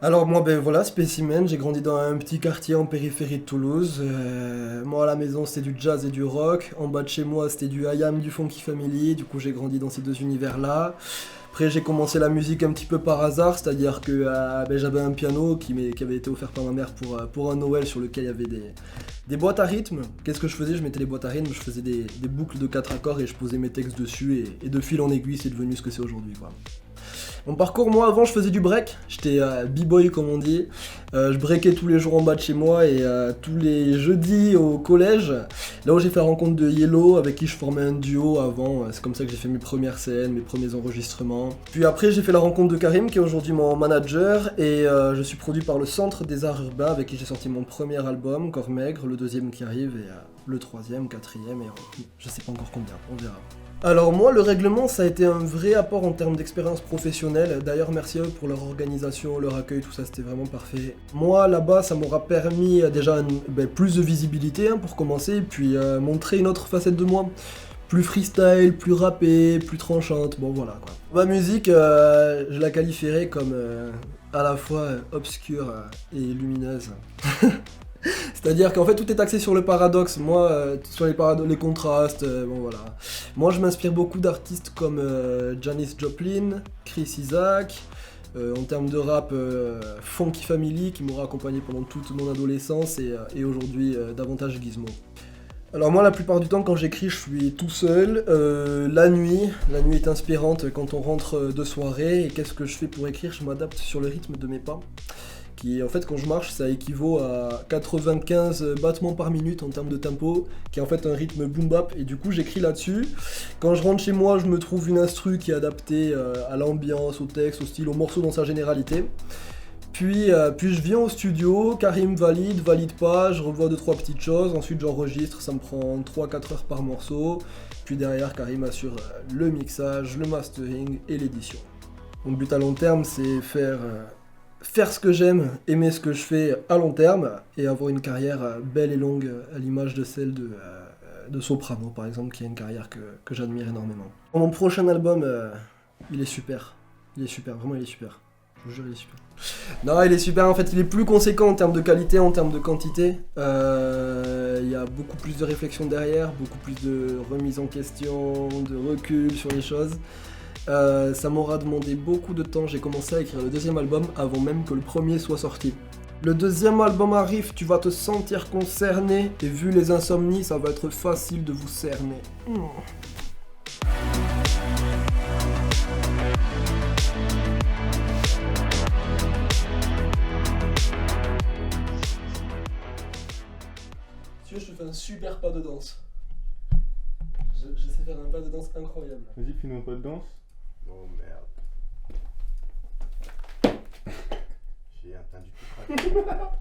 Alors moi, ben voilà, spécimen, j'ai grandi dans un petit quartier en périphérie de Toulouse. Moi à la maison c'était du jazz et du rock. En bas de chez moi c'était du IAM, du Funky Family. Du coup j'ai grandi dans ces deux univers-là. Après j'ai commencé la musique un petit peu par hasard, c'est-à-dire que ben, j'avais un piano qui avait été offert par ma mère pour un Noël sur lequel il y avait des boîtes à rythme. Qu'est-ce que je faisais? Je mettais les boîtes à rythme, je faisais des boucles de 4 accords et je posais mes textes dessus et de fil en aiguille c'est devenu ce que c'est aujourd'hui, quoi. Mon parcours, moi avant je faisais du break, j'étais b-boy comme on dit. Je breakais tous les jours en bas de chez moi et tous les jeudis au collège, là où j'ai fait la rencontre de Yellow avec qui je formais un duo avant. C'est comme ça que j'ai fait mes premières scènes, mes premiers enregistrements. Puis après j'ai fait la rencontre de Karim qui est aujourd'hui mon manager et je suis produit par le Centre des Arts Urbains avec qui j'ai sorti mon premier album, Corps Maigre, le deuxième qui arrive et le troisième, quatrième et je sais pas encore combien, on verra. Alors moi, le règlement, ça a été un vrai apport en termes d'expérience professionnelle. D'ailleurs, merci à eux pour leur organisation, leur accueil, tout ça, c'était vraiment parfait. Moi, là-bas, ça m'aura permis déjà plus de visibilité pour commencer, et puis montrer une autre facette de moi. Plus freestyle, plus rappé, plus tranchante, bon voilà quoi. Ma musique, je la qualifierais comme à la fois obscure et lumineuse. C'est-à-dire qu'en fait tout est axé sur le paradoxe, moi sur les contrastes, bon voilà. Moi je m'inspire beaucoup d'artistes comme Janis Joplin, Chris Isaak, en termes de rap Funky Family qui m'aura accompagné pendant toute mon adolescence et aujourd'hui davantage Gizmo. Alors moi la plupart du temps quand j'écris je suis tout seul, la nuit est inspirante quand on rentre de soirée et qu'est-ce que je fais pour écrire? Je m'adapte sur le rythme de mes pas. Qui en fait quand je marche ça équivaut à 95 battements par minute en termes de tempo, qui est en fait un rythme boom bap et du coup j'écris là-dessus. Quand je rentre chez moi je me trouve une instru qui est adaptée à l'ambiance, au texte, au style, au morceau dans sa généralité. Puis je viens au studio, Karim valide pas, je revois 2-3 petites choses, ensuite j'enregistre, ça me prend 3-4 heures par morceau, puis derrière Karim assure le mixage, le mastering et l'édition. Mon but à long terme c'est faire ce que j'aime, aimer ce que je fais à long terme et avoir une carrière belle et longue à l'image de celle de Soprano par exemple qui a une carrière que j'admire énormément. Mon prochain album, il est super, vraiment il est super, je vous jure il est super. Non il est super en fait, il est plus conséquent en termes de qualité, en termes de quantité, il y a beaucoup plus de réflexion derrière, beaucoup plus de remise en question, de recul sur les choses. Ça m'aura demandé beaucoup de temps, j'ai commencé à écrire le deuxième album avant même que le premier soit sorti. Le deuxième album arrive, tu vas te sentir concerné, et vu les insomnies, ça va être facile de vous cerner. Si tu veux, je te fais un super pas de danse. Je sais faire un pas de danse incroyable. Vas-y, fais-nous un pas de danse. Oh merde. J'ai un teint du tout craqué.